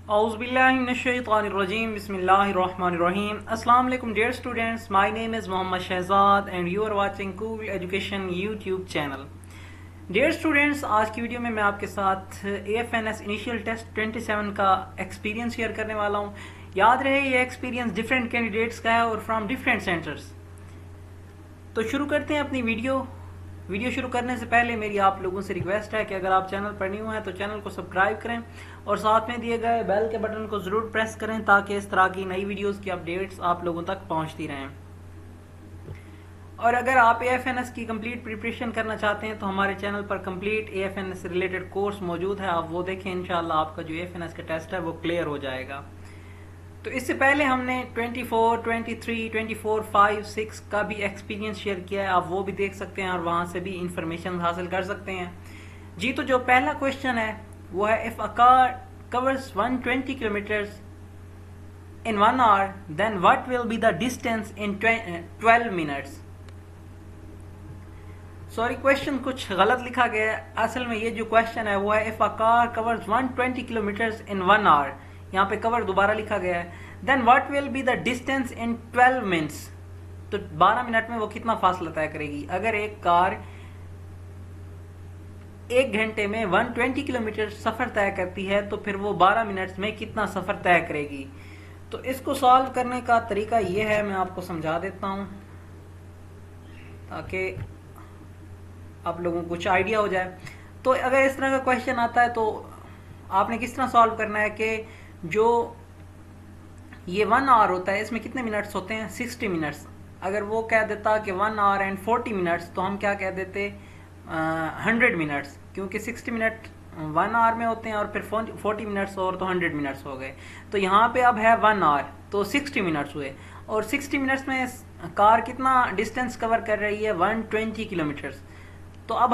Auzubillahiminash-shaytanir-rajim. Bismillahir-rahmanir-rahim. Assalamu alaikum dear students. My name is Muhammad Shahzad and you are watching Cool Education YouTube channel. Dear students, आज की video में मैं आपके साथ AFNS initial test 27 का experience share करने वाला हूँ। याद रहे ये एक्सपीरियंस डिफरेंट कैंडिडेट्स का है और फ्रॉम डिफरेंट सेंटर्स। तो शुरू करते हैं अपनी वीडियो शुरू करने से पहले मेरी आप लोगों से रिक्वेस्ट है कि अगर आप चैनल पर न्यू हैं तो चैनल को सब्सक्राइब करें और साथ में दिए गए बेल के बटन को ज़रूर प्रेस करें ताकि इस तरह की नई वीडियोस की अपडेट्स आप लोगों तक पहुंचती रहें। और अगर आप AFNS की कंप्लीट प्रिपरेशन करना चाहते हैं तो हमारे चैनल पर कंप्लीट AFNS रिलेटेड कोर्स मौजूद है, आप वो देखें। इंशाल्लाह आपका जो AFNS का टेस्ट है वो क्लियर हो जाएगा। तो इससे पहले हमने 24, 23, 24, 5, 6 का भी एक्सपीरियंस शेयर किया है, आप वो भी देख सकते हैं और वहाँ से भी इंफॉर्मेशन हासिल कर सकते हैं। जी, तो जो पहला क्वेश्चन है वो है if a car covers 120 kilometres in 1 hour then what will be the distance in 12 minutes. Sorry, question कुछ गलत लिखा गया है। असल में ये जो क्वेश्चन है वो है if a car covers 120 kilometres in 1 hour, यहाँ पे कवर दोबारा लिखा गया है। Then what will be the distance in 12 minutes, तो 12 मिनट में वो कितना फासला तय करेगी। अगर एक कार 1 घंटे में 120 किलोमीटर सफर तय करती है तो फिर वो 12 मिनट्स में कितना सफर तय करेगी। तो इसको सॉल्व करने का तरीका ये है, मैं आपको समझा देता हूं ताकि आप लोगों को कुछ आइडिया हो जाए। तो अगर इस तरह का क्वेश्चन आता है तो आपने किस तरह सॉल्व करना है कि जो ये 1 आवर होता है इसमें कितने मिनट्स होते हैं, 60 मिनट्स। अगर वो कह देता कि 1 आवर एंड 40 मिनट्स तो हम क्या कह देते 100 मिनट्स, क्योंकि 60 मिनट 1 आवर में होते हैं और फिर 40 मिनट्स और तो 100 मिनट्स हो गए। तो यहाँ पे अब है 1 आवर तो 60 मिनट्स हुए और 60 मिनट्स में कार कितना डिस्टेंस कवर कर रही है, 120 किलोमीटर्स। तो अब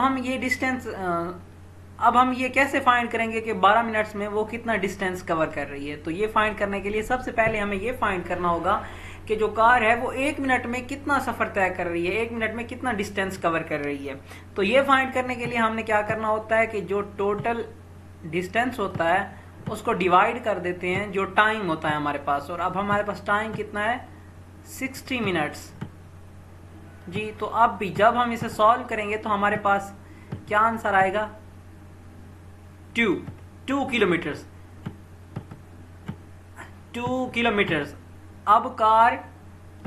हम ये कैसे फाइंड करेंगे कि 12 मिनट्स में वो कितना डिस्टेंस कवर कर रही है। तो ये फाइंड करने के लिए सबसे पहले हमें ये फाइंड करना होगा कि जो कार है वो 1 मिनट में कितना सफर तय कर रही है, 1 मिनट में कितना डिस्टेंस कवर कर रही है। तो ये फाइंड करने के लिए हमने क्या करना होता है कि जो टोटल डिस्टेंस होता है उसको डिवाइड कर देते हैं जो टाइम होता है हमारे पास। और अब हमारे पास टाइम कितना है, 60 मिनट्स। जी, तो अब भी जब हम इसे सॉल्व करेंगे तो हमारे पास क्या आंसर आएगा, 2 किलोमीटर्स। 2 किलोमीटर्स। अब कार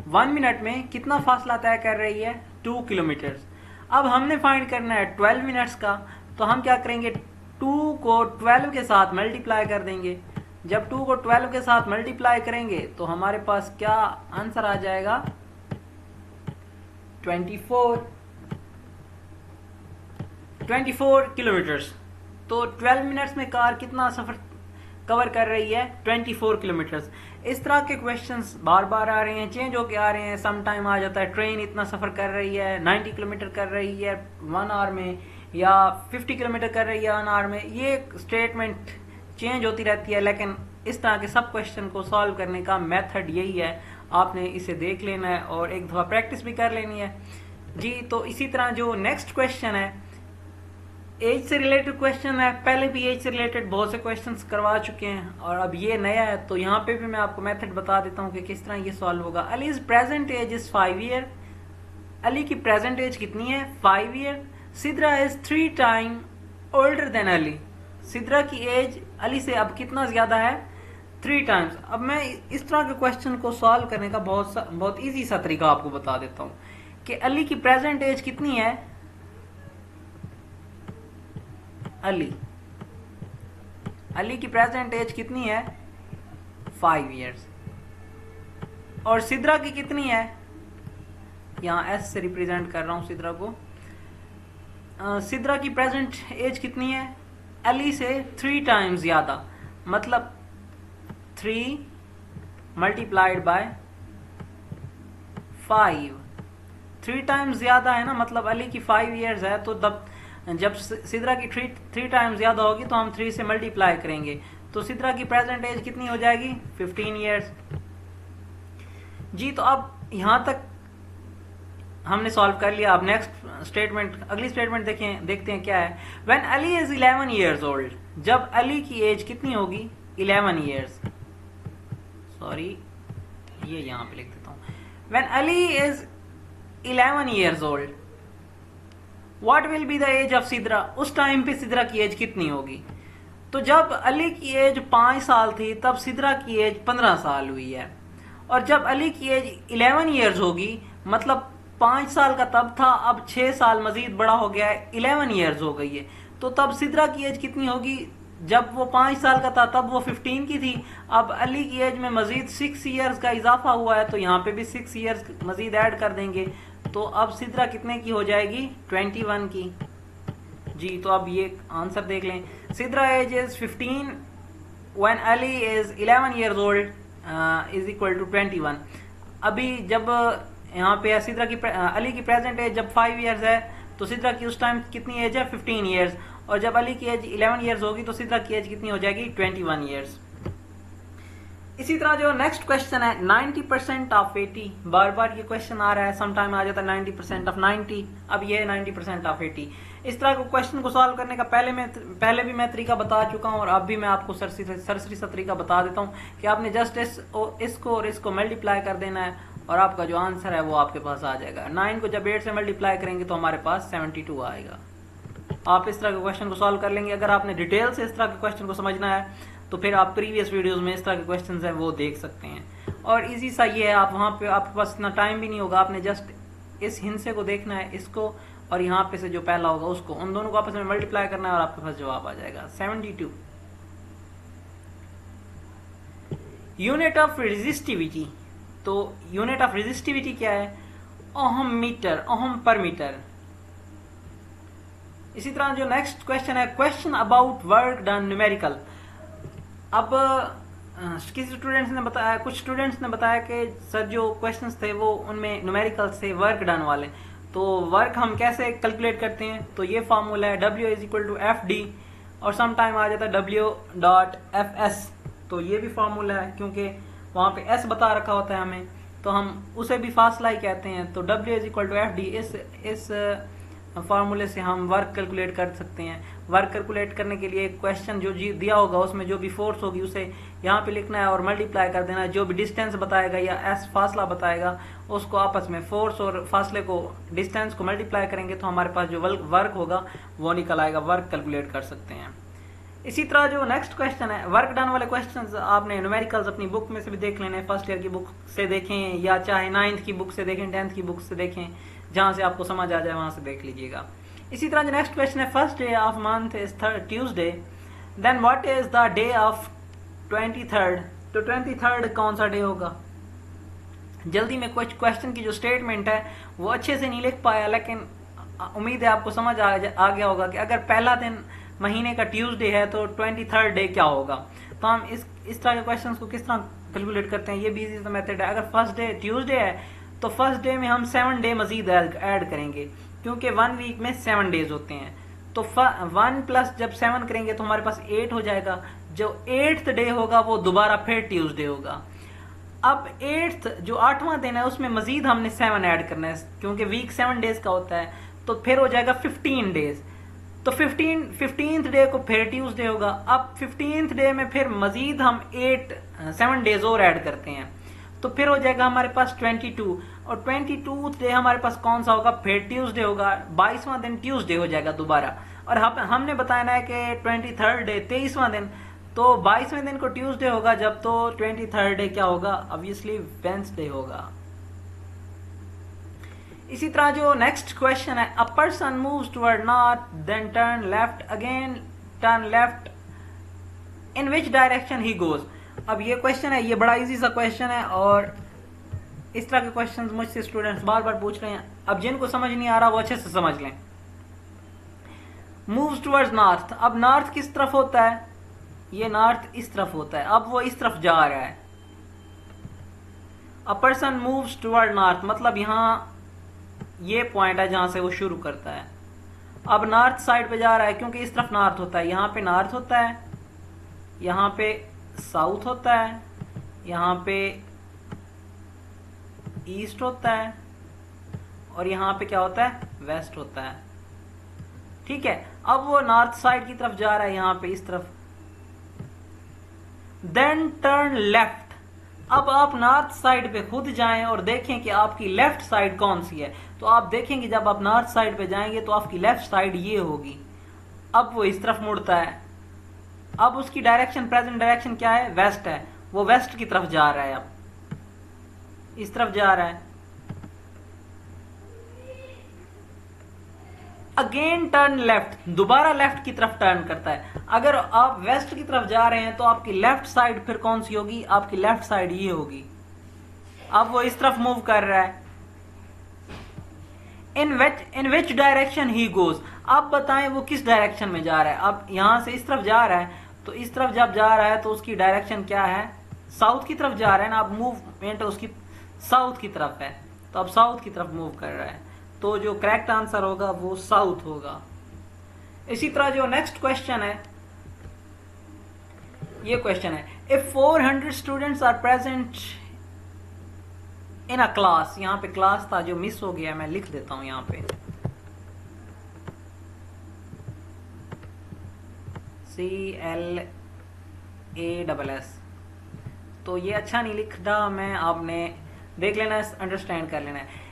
1 मिनट में कितना फासला तय कर रही है, 2 किलोमीटर्स। अब हमने फाइंड करना है 12 मिनट्स का, तो हम क्या करेंगे, 2 को 12 के साथ मल्टीप्लाई कर देंगे। जब 2 को 12 के साथ मल्टीप्लाई करेंगे तो हमारे पास क्या आंसर आ जाएगा, 24 किलोमीटर्स। तो 12 मिनट्स में कार कितना सफर कवर कर रही है, 24 किलोमीटर्स। इस तरह के क्वेश्चंस बार बार आ रहे हैं, चेंज होके आ रहे हैं। सम टाइम आ जाता है ट्रेन इतना सफर कर रही है, 90 किलोमीटर कर रही है 1 आवर में, या 50 किलोमीटर कर रही है 1 आवर में। ये स्टेटमेंट चेंज होती रहती है, लेकिन इस तरह के सब क्वेश्चन को सॉल्व करने का मेथड यही है। आपने इसे देख लेना है और एक दफा प्रैक्टिस भी कर लेनी है। जी, तो इसी तरह जो नेक्स्ट क्वेश्चन है एज से रिलेटेड क्वेश्चन है। पहले भी एज से रिलेटेड बहुत से क्वेश्चंस करवा चुके हैं और अब ये नया है, तो यहाँ पे भी मैं आपको मेथड बता देता हूँ कि किस तरह ये सॉल्व होगा। Ali's present age is 5 year. Ali की प्रेजेंट एज कितनी है, 5 year. Sidra is 3 time older than Ali. Sidra की एज अली से अब कितना ज्यादा है, 3 टाइम्स। अब मैं इस तरह के क्वेश्चन को सॉल्व करने का बहुत ईजी सा तरीका आपको बता देता हूँ कि अली की प्रेजेंट एज कितनी है, अली की प्रेजेंट एज कितनी है, 5 इयर्स। और सिद्रा की कितनी है, यहाँ एस से रिप्रेजेंट कर रहा हूं सिद्रा को। सिद्रा की प्रेजेंट एज कितनी है, अली से 3 टाइम्स ज्यादा, मतलब 3 मल्टीप्लाइड बाय 5। 3 टाइम्स ज्यादा है ना, मतलब अली की 5 इयर्स है, तो जब सिद्रा की 3 टाइम्स ज्यादा होगी तो हम 3 से मल्टीप्लाई करेंगे, तो सिद्रा की प्रेजेंट एज कितनी हो जाएगी, 15 इयर्स। जी, तो अब यहां तक हमने सॉल्व कर लिया। अब नेक्स्ट स्टेटमेंट, अगली स्टेटमेंट देखते हैं क्या है। When Ali is 11 years old, जब अली की एज कितनी होगी, 11 years, सॉरी ये यहाँ पे लिख देता हूँ, when Ali is 11 years old, what will be the age of Sidra, उस टाइम पे सिद्रा की एज कितनी होगी। तो जब अली की एज 5 साल थी तब सिद्रा की एज 15 साल हुई है, और जब अली की एज 11 ईयर्स होगी मतलब 5 साल का तब था, अब 6 साल मजीद बड़ा हो गया है, 11 ईयर्स हो गई है। तो तब सिद्रा की एज कितनी होगी, जब वो 5 साल का था तब वो 15 की थी, अब अली की एज में मजीद 6 ईयर्स का इजाफा हुआ है, तो यहाँ पे भी 6 ईयर्स मजीद ऐड कर देंगे, तो अब सिद्रा कितने की हो जाएगी, 21 की। जी तो अब ये आंसर देख लें, Sidra age is 15 when Ali is 11 years old is equal to 21। अभी जब यहाँ पे सिद्रा की अली की प्रेजेंट एज जब 5 ईयर्स है, तो सिद्रा की उस टाइम कितनी एज है, 15 ईयर्स, और जब अली की एज 11 ईयर्स होगी तो सिद्रा की एज कितनी हो जाएगी, 21 ईयर्स। इसी तरह जो नेक्स्ट क्वेश्चन है 90% ऑफ 80, बार बार ये क्वेश्चन आ रहा है, समटाइम आ जाता है 90% ऑफ 90, अब ये है 90% ऑफ 80। इस तरह को क्वेश्चन को सॉल्व करने का पहले भी मैं तरीका बता चुका हूँ, और अब भी मैं आपको सरसरी सा तरीका बता देता हूँ कि आपने जस्ट इसको और इसको मल्टीप्लाई कर देना है, और आपका जो आंसर है वो आपके पास आ जाएगा। 9 को जब 8 से मल्टीप्लाई करेंगे तो हमारे पास 72 आएगा। आप इस तरह के क्वेश्चन को सॉल्व कर लेंगे। अगर आपने डिटेल से इस तरह के क्वेश्चन को समझना है तो फिर आप प्रीवियस वीडियोस में इस तरह के क्वेश्चंस हैं वो देख सकते हैं, और इजी सा ये है, आप वहाँ पे आपके पास इतना टाइम भी नहीं होगा, आपने जस्ट इस हिंसे को देखना है, इसको और यहाँ पे से जो पहला होगा उसको, उन दोनों को आपस में मल्टीप्लाई करना है और आपके पास जवाब आ जाएगा 72। यूनिट ऑफ रेजिस्टिविटी, तो यूनिट ऑफ रेजिस्टिविटी क्या है, ohm metre, ohm per metre. इसी तरह जो नेक्स्ट क्वेश्चन है, question about work done numerical. अब किसी स्टूडेंट्स ने बताया, कुछ स्टूडेंट्स ने बताया कि सर जो क्वेश्चंस थे वो उनमें न्यूमेरिकल से वर्क डन वाले, तो वर्क हम कैसे कैलकुलेट करते हैं, तो ये फार्मूला है W is equal to FD, और सम टाइम आ जाता है W.FS, तो ये भी फार्मूला है, क्योंकि वहाँ पे S बता रखा होता है हमें, तो हम उसे भी फासला ही कहते हैं। तो W is equal to FD, इस फार्मूले से हम वर्क कैलकुलेट कर सकते हैं। वर्क कैलकुलेट करने के लिए क्वेश्चन जो दिया होगा उसमें जो भी फोर्स होगी उसे यहाँ पे लिखना है और मल्टीप्लाई कर देना है, जो भी डिस्टेंस बताएगा या एस फासला बताएगा उसको आपस में फोर्स और फासले को, डिस्टेंस को मल्टीप्लाई करेंगे तो हमारे पास जो वर्क होगा वो निकल आएगा। वर्क कैलकुलेट कर सकते हैं। इसी तरह जो नेक्स्ट क्वेश्चन है, वर्क डन वाले क्वेश्चंस आपने न्यूमेरिकल्स अपनी बुक में से भी देख लेने, फर्स्ट ईयर की बुक से देखें या चाहे 9th की बुक से देखें, 10th की बुक से देखें, जहां से आपको समझ आ जाए वहां से देख लीजिएगा। इसी तरह जो नेक्स्ट क्वेश्चन है, first day of month is Tuesday, then what is the day of 23rd, तो 23rd कौन सा डे होगा। जल्दी में कुछ क्वेश्चन की जो स्टेटमेंट है वो अच्छे से नहीं लिख पाया, लेकिन उम्मीद है आपको समझ आ गया होगा कि अगर पहला दिन महीने का ट्यूसडे है तो 23rd डे क्या होगा। तो हम इस तरह के क्वेश्चंस को किस तरह कैलकुलेट करते हैं, ये भी इजी सा मेथड है। अगर फर्स्ट डे ट्यूसडे है तो फर्स्ट डे में हम 7 डे मजीद ऐड करेंगे, क्योंकि 1 वीक में 7 डेज होते हैं। तो 1 प्लस जब 7 करेंगे तो हमारे पास 8 हो जाएगा। जो 8th डे होगा वो दोबारा फिर ट्यूसडे होगा। अब 8th जो 8वां दिन है उसमें मजीद हमने 7 ऐड करना है, क्योंकि वीक 7 डेज का होता है, तो फिर हो जाएगा 15 डेज। तो 15th डे को फिर ट्यूसडे होगा। अब 15th डे में फिर मजीद हम 7 डेज और ऐड करते हैं, तो फिर हो जाएगा हमारे पास 22, और 22th डे हमारे पास कौन सा होगा, फिर ट्यूसडे होगा। 22वां दिन ट्यूसडे हो जाएगा दोबारा। और हमने बताया है कि 23rd डे 23वां दिन, तो 22वें दिन को ट्यूसडे होगा जब, तो 23rd डे क्या होगा, ऑब्वियसली वेडनेसडे होगा। इसी तरह जो नेक्स्ट क्वेश्चन है, a person moves toward north then turn left, again turn left, in which direction he goes. अब ये क्वेश्चन है, ये बड़ा इजी सा क्वेश्चन है, और इस तरह के क्वेश्चंस मुझसे स्टूडेंट्स बार बार पूछ रहे हैं। अब जिनको समझ नहीं आ रहा वो अच्छे से समझ लें। मूव्स टुवर्ड्स नॉर्थ, अब नॉर्थ किस तरफ होता है, ये नॉर्थ इस तरफ होता है, अब वो इस तरफ जा रहा है। A person moves toward north मतलब यहाँ ये पॉइंट है जहां से वो शुरू करता है। अब नॉर्थ साइड पे जा रहा है, क्योंकि इस तरफ नॉर्थ होता है, यहाँ पे नॉर्थ होता है, यहाँ पे साउथ होता है, यहाँ पे ईस्ट होता है, और यहाँ पे क्या होता है, वेस्ट होता है। ठीक है, अब वो नॉर्थ साइड की तरफ जा रहा है, यहाँ पे इस तरफ। Then turn left. अब आप नॉर्थ साइड पे खुद जाएं और देखें कि आपकी लेफ्ट साइड कौन सी है। तो आप देखेंगे जब आप नॉर्थ साइड पे जाएंगे तो आपकी लेफ्ट साइड ये होगी। अब वो इस तरफ मुड़ता है। अब उसकी डायरेक्शन, प्रेजेंट डायरेक्शन क्या है? वेस्ट है। वो वेस्ट की तरफ जा रहा है, अब इस तरफ जा रहा है। अगेन टर्न लेफ्ट, दोबारा लेफ्ट की तरफ टर्न करता है। अगर आप वेस्ट की तरफ जा रहे हैं तो आपकी लेफ्ट साइड फिर कौन सी होगी? आपकी लेफ्ट साइड ये होगी। अब वो इस तरफ मूव कर रहा है। इन विच डायरेक्शन ही गोज। अब बताएं वो किस डायरेक्शन में जा रहा है। अब यहां से इस तरफ जा रहा है, तो इस तरफ जब जा रहा है तो उसकी डायरेक्शन क्या है? साउथ की तरफ जा रहा है ना। अब मूवमेंट उसकी साउथ की तरफ है, तो अब साउथ की तरफ मूव कर रहा है। तो जो करेक्ट आंसर होगा वो साउथ होगा। इसी तरह जो नेक्स्ट क्वेश्चन है, ये क्वेश्चन है, if 400 students are present in a class. यहां पे क्लास था जो मिस हो गया, मैं लिख देता हूं यहां पे CLASS। तो ये अच्छा नहीं लिखना, मैं आपने देख लेना, अंडरस्टैंड कर लेना है।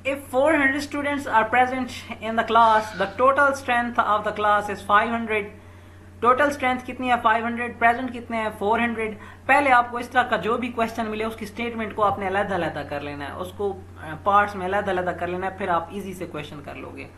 If 400 students are present in the class, the total strength of the class is 500. Total strength कितनी है? 500। प्रेजेंट कितने हैं? 400। पहले आपको इस तरह का जो भी क्वेश्चन मिले उसकी स्टेटमेंट को आपने अलग-अलग कर लेना है, उसको पार्ट्स में अलग-अलग कर लेना है, फिर आप इजी से क्वेश्चन कर लोगे।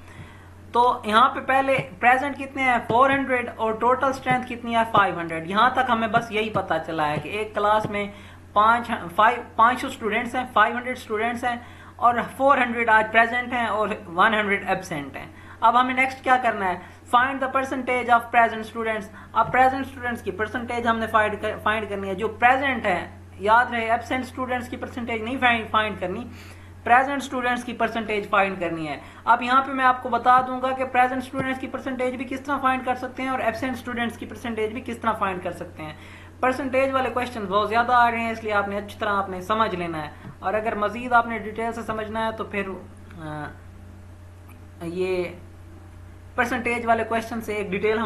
तो यहाँ पे पहले प्रेजेंट कितने हैं? 400 और टोटल स्ट्रेंथ कितनी है? 500। यहाँ तक हमें बस यही पता चला है कि एक क्लास में 500 स्टूडेंट्स हैं, 500 स्टूडेंट्स हैं और 400 आज प्रेजेंट हैं और 100 एब्सेंट हैं। अब हमें नेक्स्ट क्या करना है? Find the percentage of present students. अब प्रेजेंट स्टूडेंट्स की परसेंटेज हमने फाइंड करनी है। जो प्रेजेंट है, याद रहे, एब्सेंट स्टूडेंट्स की परसेंटेज नहीं फाइंड करनी, प्रेजेंट स्टूडेंट्स की परसेंटेज फाइंड करनी है। अब यहाँ पे मैं आपको बता दूंगा कि प्रेजेंट स्टूडेंट्स की परसेंटेज भी किस तरह फाइंड कर सकते हैं और एब्सेंट स्टूडेंट्स की परसेंटेज भी किस तरह फाइंड कर सकते हैं। परसेंटेज वाले क्वेश्चन बहुत ज्यादा आ रहे हैं, इसलिए आपने अच्छी तरह आपने समझ लेना है। और अगर मजीद आपने डिटेल से समझना है तो फिर ये परसेंटेज वाले क्वेश्चन से एक डिटेल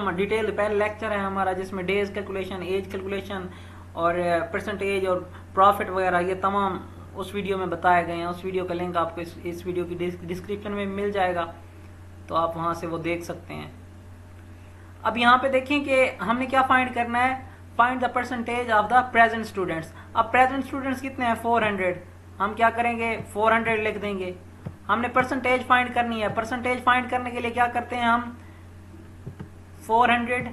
पहले लेक्चर है हमारा, जिसमें डेज कैलकुलेशन, एज कैलकुलेशन और परसेंटेज और प्रॉफिट वगैरह ये तमाम उस वीडियो में बताए गए हैं। उस वीडियो का लिंक आपको इस वीडियो की डिस्क्रिप्शन में मिल जाएगा, तो आप वहां से वो देख सकते हैं। अब यहाँ पे देखें कि हमने क्या फाइंड करना है? Find the percentage of the present students. अब प्रेजेंट स्टूडेंट्स कितने हैं? 400। हम क्या करेंगे? 400 लिख देंगे। हमने परसेंटेज फाइंड करनी है। परसेंटेज फाइंड करने के लिए क्या करते हैं हम? 400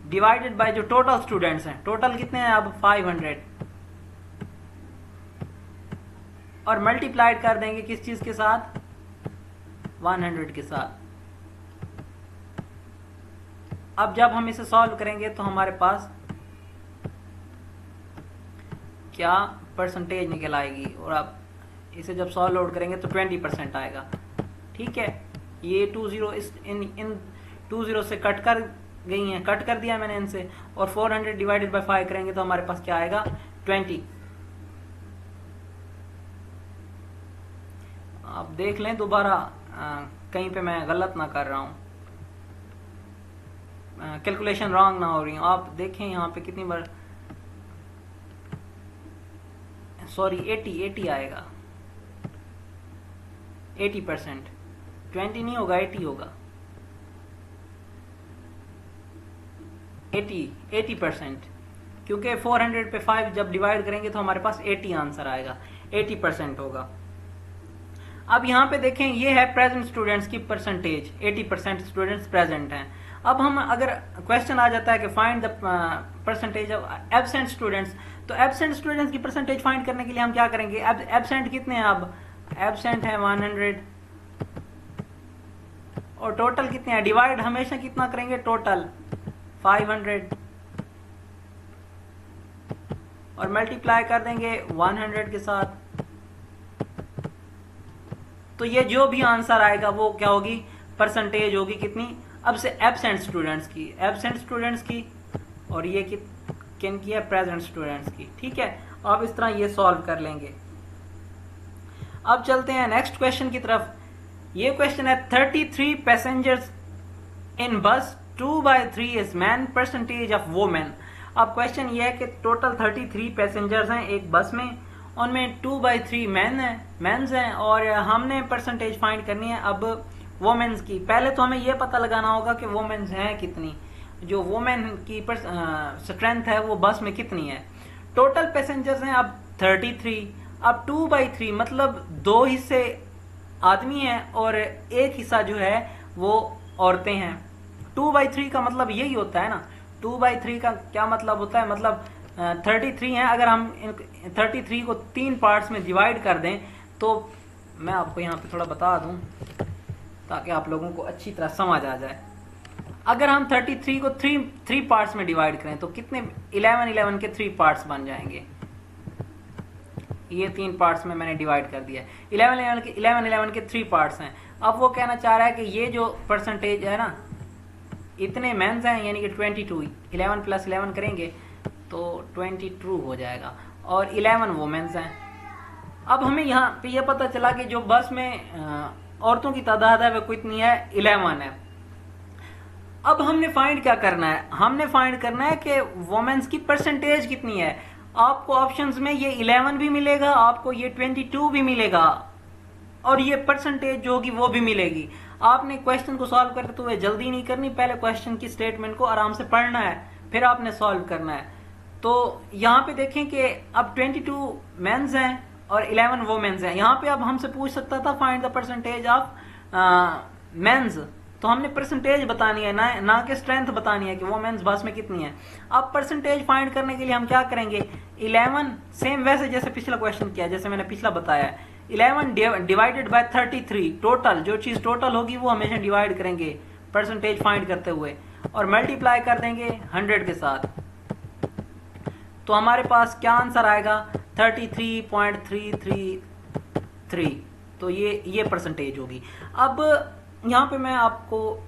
डिवाइडेड बाय जो टोटल स्टूडेंट्स हैं। टोटल कितने हैं अब? 500 और मल्टीप्लाइड कर देंगे किस चीज के साथ? 100 के साथ। अब जब हम इसे सॉल्व करेंगे तो हमारे पास क्या परसेंटेज निकल आएगी, और अब इसे जब सॉल्व आउट करेंगे तो 20% आएगा। ठीक है, ये 20 इन 20 से कट कर गई हैं, कट कर दिया मैंने इनसे, और 400 डिवाइडेड बाय 5 करेंगे तो हमारे पास क्या आएगा? 20। आप देख लें दोबारा, कहीं पे मैं गलत ना कर रहा हूं, कैलकुलेशन रॉन्ग ना हो रही हो। आप देखें यहाँ पे कितनी बार, सॉरी 80 आएगा। 80%, 20 नहीं होगा, 80 होगा। 80% क्योंकि 400 पे 5 जब डिवाइड करेंगे तो हमारे पास 80 आंसर आएगा, 80% होगा। अब यहाँ पे देखें, ये है प्रेजेंट स्टूडेंट्स की परसेंटेज, 80% स्टूडेंट्स प्रेजेंट हैं। अब हम अगर क्वेश्चन आ जाता है कि find the percentage of absent students, तो एब्सेंट स्टूडेंट्स की परसेंटेज फाइंड करने के लिए हम क्या करेंगे? एब्सेंट कितने हैं? अब एब्सेंट है 100 और टोटल कितने हैं? डिवाइड हमेशा कितना करेंगे? टोटल 500 और मल्टीप्लाई कर देंगे 100 के साथ। तो ये जो भी आंसर आएगा वो क्या होगी? परसेंटेज होगी कितनी? अब से एब्सेंट स्टूडेंट्स की, और ये किन की है? प्रेजेंट स्टूडेंट्स की। ठीक है, अब इस तरह ये सॉल्व कर लेंगे। अब चलते हैं नेक्स्ट क्वेश्चन की तरफ। ये क्वेश्चन है 33 पैसेंजर्स इन बस 2/3 is man, percentage of women. अब क्वेश्चन ये है कि टोटल 33 पैसेंजर्स हैं एक बस में, उनमें 2/3 मेंस हैं और हमने परसेंटेज फाइंड करनी है अब वोमेन्स की। पहले तो हमें यह पता लगाना होगा कि वोमेन्स हैं कितनी, जो वोमेन की स्ट्रेंथ है वो बस में कितनी है। टोटल पैसेंजर्स हैं अब 33, अब 2/3 मतलब 2 हिस्से आदमी हैं और एक हिस्सा जो है वो औरतें हैं। 2/3 का मतलब यही होता है ना, 2/3 का क्या मतलब होता है, मतलब 33 हैं, अगर हम 33 को 3 पार्ट्स में डिवाइड कर दें तो मैं आपको यहाँ पे थोड़ा बता दूं ताकि आप लोगों को अच्छी तरह समझ आ जाए। अगर हम 33 को 3 पार्ट्स में डिवाइड करें तो कितने 11 के 3 पार्ट्स बन जाएंगे। ये 3 पार्ट्स में मैंने डिवाइड कर दिया। 11 के 3 पार्ट्स हैं। अब वो कहना चाह रहा है कि ये जो परसेंटेज है ना, इतने मेंस हैं यानी कि 22, 11 + 11 करेंगे तो 22 हो जाएगा और 11 वोमेन्स हैं। अब हमें यहाँ पे ये पता चला कि जो बस में औरतों की तादाद है वो कितनी है, 11 है। अब हमने फाइंड क्या करना है, हमने फाइंड करना है कि वोमेन्स की परसेंटेज कितनी है। आपको ऑप्शंस में ये 11 भी मिलेगा, आपको ये 22 भी मिलेगा और ये परसेंटेज जो होगी वो भी मिलेगी। आपने क्वेश्चन को सॉल्व करते हुए जल्दी नहीं करनी, पहले क्वेश्चन की स्टेटमेंट को आराम से पढ़ना है फिर आपने सॉल्व करना है। तो यहाँ पे देखें कि अब 22 मेंस हैं और 11 वोमेन्स हैं। यहाँ पे अब हमसे पूछ सकता था find the percentage of mens, तो हमने परसेंटेज बतानी है ना कि स्ट्रेंथ बतानी है कि वो मेंस बस में कितनी है। अब परसेंटेज फाइंड करने के लिए हम क्या करेंगे, 11 सेम वैसे जैसे पिछला क्वेश्चन किया, जैसे मैंने पिछला बताया, 11 डिवाइडेड बाय 33, टोटल जो चीज टोटल होगी वो हमेशा डिवाइड करेंगे परसेंटेज फाइंड करते हुए और मल्टीप्लाई कर देंगे 100 के साथ। तो हमारे पास क्या आंसर आएगा, 33.333। तो ये परसेंटेज होगी। अब यहाँ पे मैं आपको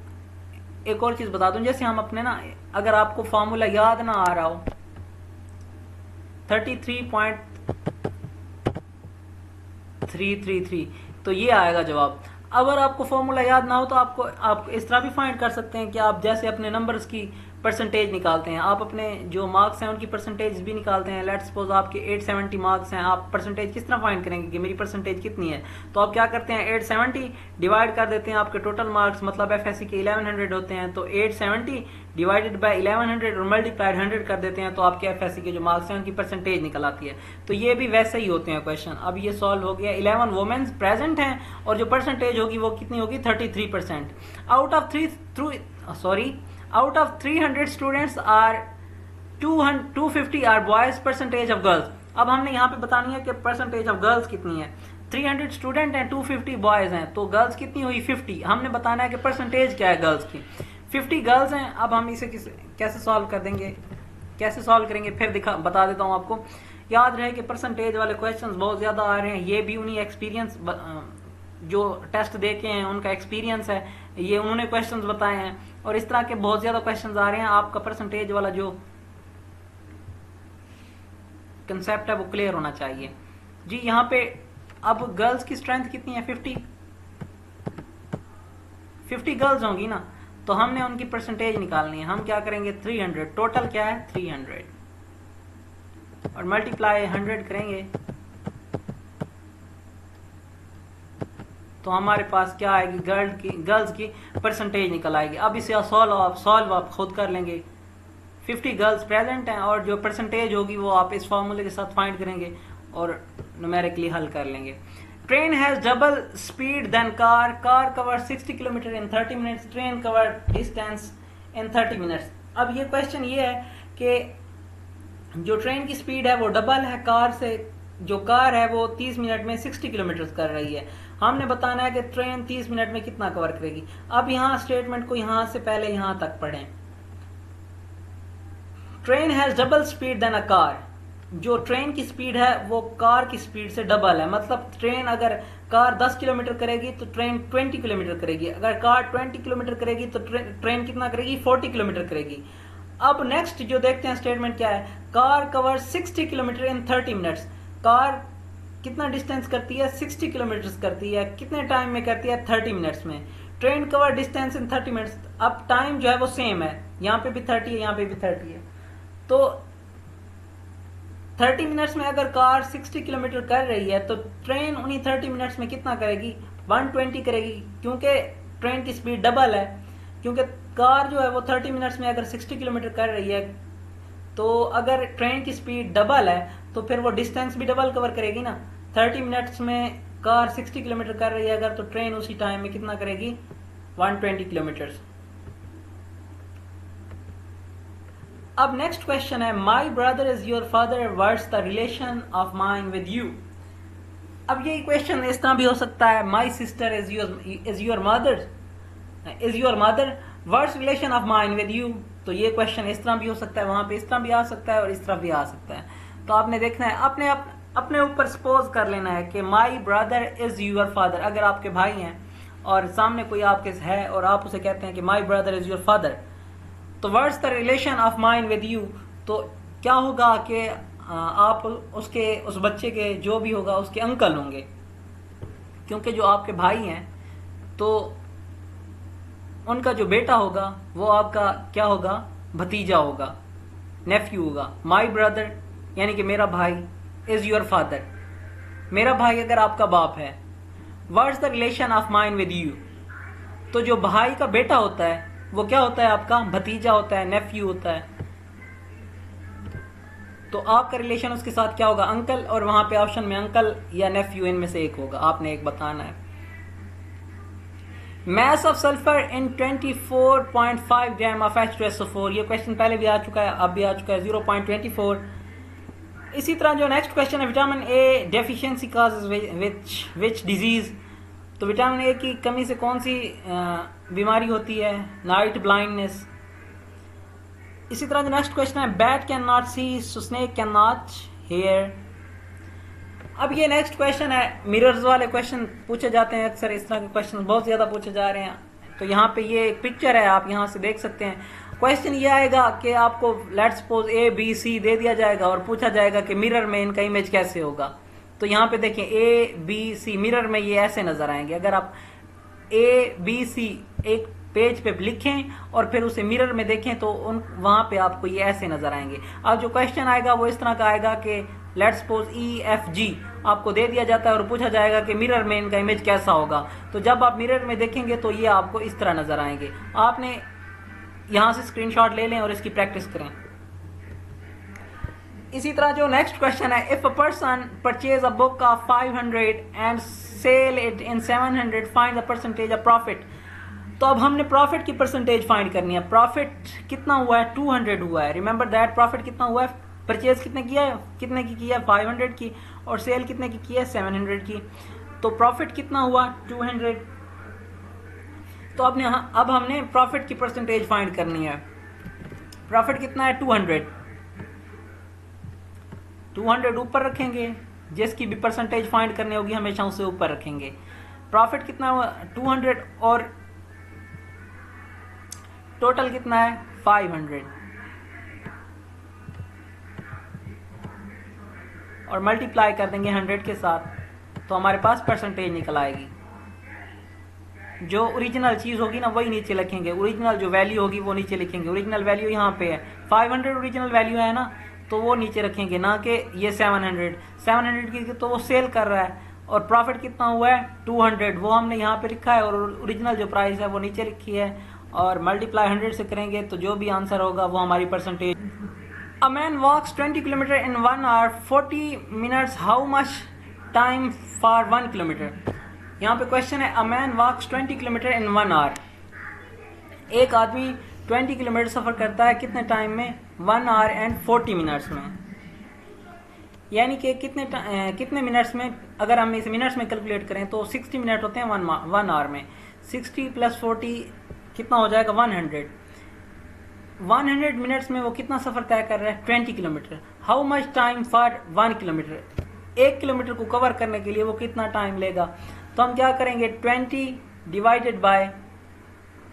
एक और चीज बता दूं, जैसे हम अपने ना, अगर आपको फॉर्मूला याद ना आ रहा हो 33.333 तो ये आएगा जवाब। अगर आपको फॉर्मूला याद ना हो तो आप इस तरह भी फाइंड कर सकते हैं कि आप जैसे अपने नंबर्स की परसेंटेज निकालते हैं, आप अपने जो मार्क्स हैं उनकी परसेंटेज भी निकालते हैं। लेट्स सपोज आपके 870 मार्क्स हैं, आप परसेंटेज किस तरह फाइंड करेंगे कि मेरी परसेंटेज कितनी है। तो आप क्या करते हैं, 870 डिवाइड कर देते हैं आपके टोटल मार्क्स, मतलब एफएससी के 1100 होते हैं, तो 870 डिवाइडेड बाय 1100 और मल्टीप्लाइड 100 कर देते हैं, तो आपके एफएससी के जो मार्क्स हैं उनकी परसेंटेज निकल आती है। तो ये भी वैसे ही होते हैं क्वेश्चन। अब ये सॉल्व हो गया, 11 वोमेन्स प्रेजेंट हैं और जो परसेंटेज होगी वो कितनी होगी, 33%। Out of 300 students are 250 are boys, percentage of girls। अब हमने यहाँ पे बतानी है कि परसेंटेज ऑफ गर्ल्स कितनी है। 300 स्टूडेंट हैं, 250 बॉयज हैं, तो गर्ल्स कितनी हुई, 50। हमने बताना है कि परसेंटेज क्या है गर्ल्स की, 50 गर्ल्स हैं। अब हम इसे कैसे सॉल्व कर देंगे, कैसे सॉल्व करेंगे फिर बता देता हूँ आपको। याद रहे कि परसेंटेज वाले क्वेश्चंस बहुत ज्यादा आ रहे हैं, ये भी उन्हीं एक्सपीरियंस जो टेस्ट देखे हैं उनका एक्सपीरियंस है, ये उन्होंने क्वेश्चंस बताए हैं और इस तरह के बहुत ज्यादा क्वेश्चंस आ रहे हैं। आपका परसेंटेज वाला जो कंसेप्ट है वो क्लियर होना चाहिए जी। यहाँ पे अब गर्ल्स की स्ट्रेंथ कितनी है, 50 गर्ल्स होंगी ना, तो हमने उनकी परसेंटेज निकालनी है। हम क्या करेंगे, 300, टोटल क्या है 300 और मल्टीप्लाई 100 करेंगे तो हमारे पास क्या आएगी, गर्ल्स की परसेंटेज निकल आएगी। अब इसे सॉल्व आप खुद कर लेंगे। 50 गर्ल्स प्रेजेंट हैं और जो परसेंटेज होगी वो आप इस फॉर्मूले के साथ फाइंड करेंगे और न्यूमेरिकली हल कर लेंगे। Train has double speed than car cover 60 kilometre in 30 minutes, train cover distance in 30 minutes. अब ये क्वेश्चन ये है कि जो ट्रेन की स्पीड है वो डबल है कार से, जो कार है वो 30 मिनट में 60 किलोमीटर कर रही है। हमने बताना है कि ट्रेन 30 मिनट में कितना कवर करेगी। अब यहाँ स्टेटमेंट को यहाँ से पहले यहाँ तक पढ़ें। Train has double speed than a car, जो ट्रेन की स्पीड है वो कार की स्पीड से डबल है। मतलब ट्रेन, अगर कार 10 किलोमीटर करेगी तो ट्रेन 20 किलोमीटर करेगी, अगर कार 20 किलोमीटर करेगी तो ट्रेन कितना करेगी, 40 किलोमीटर करेगी। अब नेक्स्ट जो देखते हैं स्टेटमेंट क्या है, car cover 60 kilometre in 30 minutes. Car कितना डिस्टेंस करती है, 60 किलोमीटर करती है, कितने टाइम में करती है, 30 मिनट्स में। Train cover distance in 30 minutes. अब टाइम जो है वो सेम है, यहाँ पे भी 30 है, यहाँ पे भी 30 है। तो 30 मिनट्स में अगर कार 60 किलोमीटर कर रही है तो ट्रेन उन्हीं 30 मिनट्स में कितना करेगी, 120 करेगी, क्योंकि ट्रेन की स्पीड डबल है। क्योंकि कार जो है वो 30 मिनट्स में अगर 60 किलोमीटर कर रही है, तो अगर ट्रेन की स्पीड डबल है तो फिर वो डिस्टेंस भी डबल कवर करेगी ना। 30 मिनट्स में कार 60 किलोमीटर कर रही है अगर, तो ट्रेन उसी टाइम में कितना करेगी, 120 किलोमीटर। अब नेक्स्ट क्वेश्चन है, माई brother is your father, what's the relation of mine with you. अब ये क्वेश्चन इस तरह भी हो सकता है, my sister is your mother, what's relation of mine with you. तो ये क्वेश्चन इस तरह भी हो सकता है, वहां पे इस तरह भी आ सकता है और इस तरह भी आ सकता है। तो आपने देखना है, अपने ऊपर सपोज कर लेना है कि my brother is your father. अगर आपके भाई हैं और सामने कोई आपके है और आप उसे कहते हैं कि my brother is your father, तो what's the relation of mine with you, तो क्या होगा कि आप उस बच्चे के जो भी होगा उसके अंकल होंगे। क्योंकि जो आपके भाई हैं तो उनका जो बेटा होगा वो आपका क्या होगा, भतीजा होगा, नेफ्यू होगा। माई ब्रदर यानी कि मेरा भाई, इज योर फादर, मेरा भाई अगर आपका बाप है। What's the relation of mine with you, तो जो भाई का बेटा होता है वो क्या होता है, आपका भतीजा होता है, नेफ्यू होता है। तो आपका रिलेशन उसके साथ क्या होगा, अंकल, और वहां पे ऑप्शन में अंकल या नेफ्यू इनमें से एक होगा, आपने एक बताना है। Mass of sulfur in 24.5 gram of H2SO4, ये क्वेश्चन पहले भी आ चुका है, अब भी आ चुका है, 0.24। इसी तरह जो नेक्स्ट क्वेश्चन है, vitamin A deficiency causes which disease, तो विटामिन ए की कमी से कौन सी बीमारी होती है, नाइट ब्लाइंडनेस। इसी तरह जो नेक्स्ट क्वेश्चन है, bat can not see so snake can not hear. अब ये नेक्स्ट क्वेश्चन है, मिरर्स वाले क्वेश्चन पूछे जाते हैं अक्सर, इस तरह के क्वेश्चन बहुत ज्यादा पूछे जा रहे हैं। तो यहाँ पे ये एक पिक्चर है, आप यहाँ से देख सकते हैं। क्वेश्चन ये आएगा कि आपको let's suppose A B C दे दिया जाएगा और पूछा जाएगा कि मिरर में इनका इमेज कैसे होगा। तो यहाँ पे देखें, ए बी सी मिरर में ये ऐसे नजर आएंगे। अगर आप ए बी सी एक पेज पे लिखें और फिर उसे मिरर में देखें तो वहां पे आपको ये ऐसे नजर आएंगे। अब जो क्वेश्चन आएगा वो इस तरह का आएगा कि let's suppose E F G आपको दे दिया जाता है और पूछा जाएगा कि मिरर में इनका इमेज कैसा होगा। तो जब आप मिरर में देखेंगे तो ये आपको इस तरह नजर आएंगे। आपने यहां से स्क्रीनशॉट ले लें और इसकी प्रैक्टिस करें। इसी तरह जो नेक्स्ट क्वेश्चन है, if a person purchase a book of 500 and sell it in 700 find the percentage of profit. तो अब हमने प्रॉफिट की परसेंटेज फाइंड करनी है। प्रॉफिट कितना हुआ है, 200 हुआ है। रिमेंबर दैट, प्रॉफिट कितना हुआ है, परचेज कितने की है 500 की, और सेल कितने की है 700 की। तो प्रॉफिट कितना हुआ 200। तो अब हमने प्रॉफिट की परसेंटेज फाइंड करनी है। प्रॉफिट कितना है 200 ऊपर रखेंगे, जिसकी भी परसेंटेज फाइंड करनी होगी हमेशा उसे ऊपर रखेंगे। प्रॉफिट कितना हुआ 200 और टोटल कितना है 500, और मल्टीप्लाई कर देंगे 100 के साथ, तो हमारे पास परसेंटेज निकल आएगी। जो ओरिजिनल चीज होगी ना वही नीचे लिखेंगे, ओरिजिनल जो वैल्यू होगी वो नीचे लिखेंगे। ओरिजिनल वैल्यू यहाँ पे है 500 ओरिजिनल वैल्यू है ना, तो वो नीचे रखेंगे, ना कि ये 700 की तो वो सेल कर रहा है। और प्रॉफिट कितना हुआ है 200, वो हमने यहाँ पे लिखा है, और ओरिजिनल जो प्राइस है वो नीचे लिखी है, और मल्टीप्लाई 100 से करेंगे तो जो भी आंसर होगा वो हमारी percentage. A man walks 20 kilometre in 1 hour 40 minutes. How much time for 1 kilometre? यहाँ पे क्वेश्चन है, A man walks 20 kilometre in 1 hour. एक आदमी 20 किलोमीटर सफर करता है कितने टाइम में, 1 hour and 40 मिनट्स में। यानी कि कितने मिनट्स में, अगर हम इसे मिनट्स में कैलकुलेट करें तो 60 मिनट होते हैं 1 आवर में। 60 + 40 कितना हो जाएगा 100 मिनट्स में वो कितना सफर तय कर रहा है 20 kilometre. How much time for 1 kilometre, 1 kilometre को कवर करने के लिए वो कितना टाइम लेगा। तो हम क्या करेंगे, 20 डिवाइडेड बाय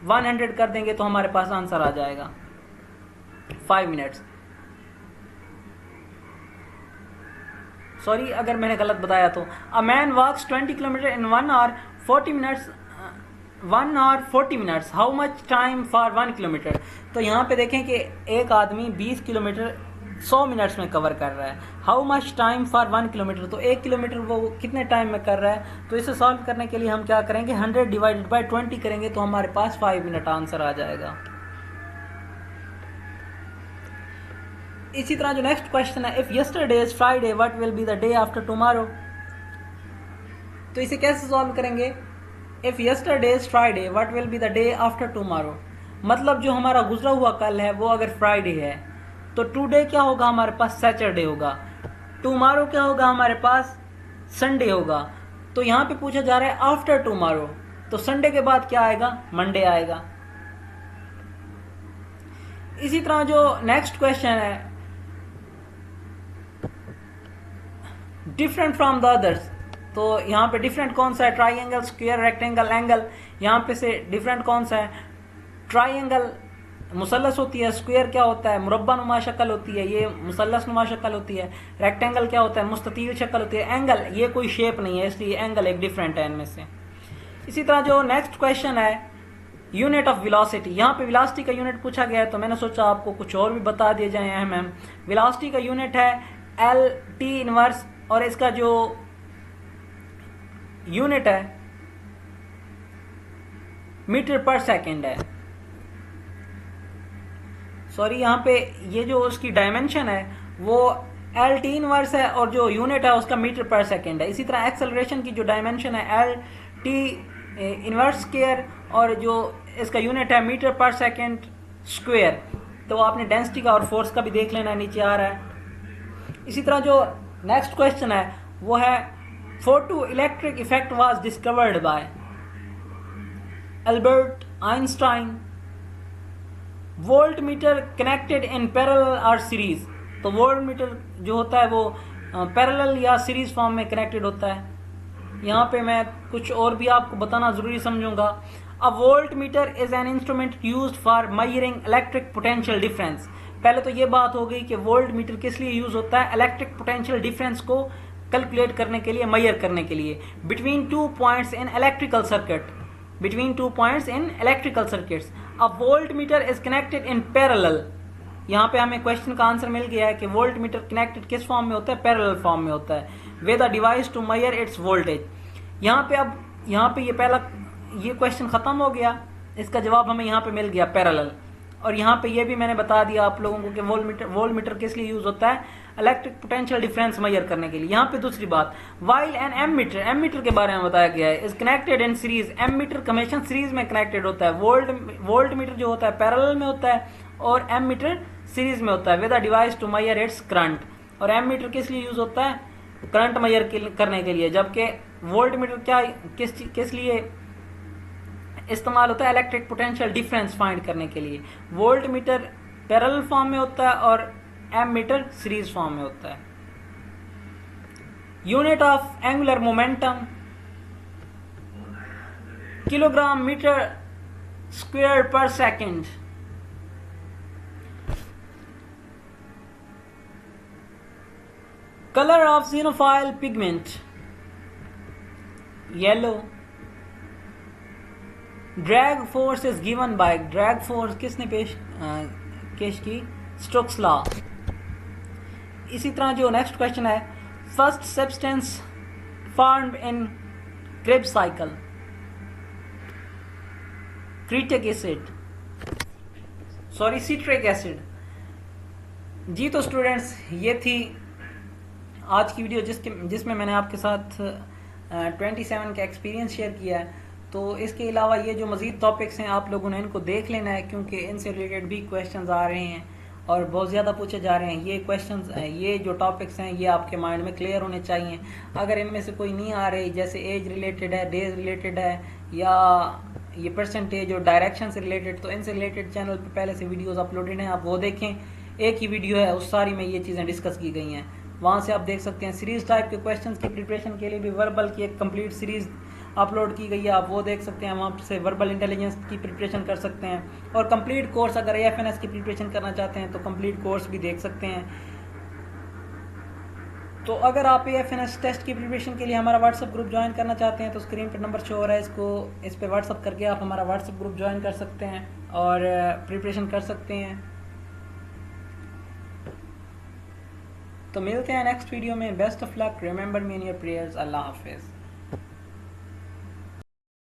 100 कर देंगे तो हमारे पास आंसर आ जाएगा 5 मिनट्स। सॉरी अगर मैंने गलत बताया तो। A man walks 20 kilometre in 1 hour 40 minutes, 1 hour 40 minutes. How much time for 1 kilometre. तो यहाँ पे देखें कि एक आदमी 20 किलोमीटर 100 मिनट्स में कवर कर रहा है। How much time for 1 kilometre, तो 1 किलोमीटर वो कितने टाइम में कर रहा है। तो इसे सॉल्व करने के लिए हम क्या करेंगे, 100 डिवाइडेड बाय 20 करेंगे तो हमारे पास 5 मिनट आंसर आ जाएगा। इसी तरह जो नेक्स्ट क्वेश्चन है, if yesterday is Friday what will be the day after tomorrow. तो इसे कैसे सॉल्व करेंगे, if yesterday is Friday what will be the day after tomorrow, मतलब जो हमारा गुजरा हुआ कल है वो अगर फ्राइडे है तो टुडे क्या होगा हमारे पास, सैटरडे होगा। टुमारो क्या होगा हमारे पास, संडे होगा। तो यहां पे पूछा जा रहा है आफ्टर टुमारो, तो संडे के बाद क्या आएगा, मंडे आएगा। इसी तरह जो नेक्स्ट क्वेश्चन है, डिफरेंट फ्रॉम द अदर्स, तो यहाँ पे डिफरेंट कौन सा है, ट्राइंगल, स्क्वायर, रेक्टेंगल, एंगल। यहाँ पे से डिफरेंट कौन सा है, ट्राइंगल मुसल्लस होती है, स्क्वायर क्या होता है, मुरब्बा नुमा शक्ल होती है, ये मुसल्लस नुमा शक्ल होती है। रेक्टेंगल क्या होता है, मुस्ततील शक्ल होती है। एंगल ये कोई शेप नहीं है, इसलिए एंगल एक डिफरेंट है इनमें से। इसी तरह जो नेक्स्ट क्वेश्चन है, यूनिट ऑफ वेलोसिटी, यहाँ पे वेलोसिटी का यूनिट पूछा गया है तो मैंने सोचा आपको कुछ और भी बता दिए जाए अहम। वेलोसिटी का यूनिट है एल टी इनवर्स, और इसका जो यूनिट है मीटर पर सेकंड है। सॉरी, यहाँ पे ये जो उसकी डायमेंशन है वो एल टी इनवर्स है और जो यूनिट है उसका मीटर पर सेकंड है। इसी तरह एक्सेलरेशन की जो डायमेंशन है एल टी इनवर्स स्क्वायर और जो इसका यूनिट है मीटर पर सेकंड स्क्वायर। तो आपने डेंसिटी का और फोर्स का भी देख लेना, नीचे आ रहा है। इसी तरह जो नेक्स्ट क्वेश्चन है वो है photo electric effect was discovered by Albert Einstein. Volt meter connected in parallel और सीरीज, तो वोल्ट मीटर जो होता है वो पैरेलल या सीरीज फॉर्म में कनेक्टेड होता है। यहाँ पे मैं कुछ और भी आपको बताना जरूरी समझूंगा। A voltmeter is an instrument used for measuring electric potential difference. पहले तो ये बात हो गई कि वोल्ट मीटर किस लिए यूज होता है, इलेक्ट्रिक पोटेंशियल डिफरेंस को कैलकुलेट करने के लिए, मेजर करने के लिए, between 2 points in electrical circuit, between 2 points in electrical circuits. A voltmeter is connected in parallel. यहाँ पे हमें क्वेश्चन का आंसर मिल गया है कि वोल्ट मीटर कनेक्टेड किस फॉर्म में होता है, पैरेलल फॉर्म में होता है, with a device to measure its voltage. यहाँ पे अब यहाँ पे ये पहला ये क्वेश्चन खत्म हो गया, इसका जवाब हमें यहाँ पे मिल गया पैरेलल। और यहाँ पे ये भी मैंने बता दिया आप लोगों को कि वोल्ट मीटर किस लिए यूज होता है, इलेक्ट्रिक पोटेंशियल डिफरेंस मेजर करने के लिए। यहाँ पे दूसरी बात, वाइल एन एम मीटर के बारे में बताया गया है, is connected in series. Ammeter हमेशा सीरीज में कनेक्टेड होता है। वोल्ट मीटर जो होता है पैरेलल में होता है और एम मीटर सीरीज में होता है, with a device to measure its current. और एम मीटर किस लिए यूज होता है, करंट मेजर करने के लिए, जबकि वोल्ट मीटर क्या किस लिए इस्तेमाल होता है, इलेक्ट्रिक पोटेंशियल डिफरेंस फाइंड करने के लिए। वोल्ट मीटर पैरेलल फॉर्म में होता है और एम मीटर सीरीज फॉर्म में होता है। Unit of angular momentum kilogram metre square पर second. Colour of xanthophyll pigment yellow. Drag force is given by, drag force किसने पेश की, स्टोक्स लॉ। इसी तरह जो नेक्स्ट क्वेश्चन है, first substance formed in Krebs cycle, critic acid, sorry citric acid. जी तो स्टूडेंट्स, ये थी आज की वीडियो जिसमें मैंने आपके साथ 27 का एक्सपीरियंस शेयर किया है। तो इसके अलावा ये जो मज़ीद टॉपिक्स हैं आप लोगों ने इनको देख लेना है, क्योंकि इनसे रिलेटेड भी क्वेश्चंस आ रहे हैं और बहुत ज़्यादा पूछे जा रहे हैं। ये क्वेश्चंस, ये जो टॉपिक्स हैं ये आपके माइंड में क्लियर होने चाहिए। अगर इनमें से कोई नहीं आ रही, जैसे एज रिलेटेड है, डेज रिलेटेड है, या ये परसेंटेज और डायरेक्शन से रिलेटेड, तो इनसे रिलेटेड चैनल पर पहले से वीडियोज़ अपलोडेड हैं, आप वो देखें। एक ही वीडियो है, उस सारी में ये चीज़ें डिस्कस की गई हैं, वहाँ से आप देख सकते हैं। सीरीज टाइप के क्वेश्चंस की प्रिपरेशन के लिए भी वर्बल की एक कंप्लीट सीरीज अपलोड की गई है, आप वो देख सकते हैं। वहाँ से वर्बल इंटेलिजेंस की प्रिपरेशन कर सकते हैं। और कंप्लीट कोर्स अगर AFNS की प्रिपरेशन करना चाहते हैं तो कंप्लीट कोर्स भी देख सकते हैं। तो अगर आप AFNS टेस्ट की प्रिपरेशन के लिए हमारा व्हाट्सएप ग्रुप ज्वाइन करना चाहते हैं तो स्क्रीन पर नंबर शो हो रहा है, इस पर व्हाट्सएप करके आप हमारा व्हाट्सएप ग्रुप ज्वाइन कर सकते हैं और प्रिपरेशन कर सकते हैं। तो मिलते हैं नेक्स्ट वीडियो में। Best of luck, remember me in your prayers. अल्लाह हाफिज़।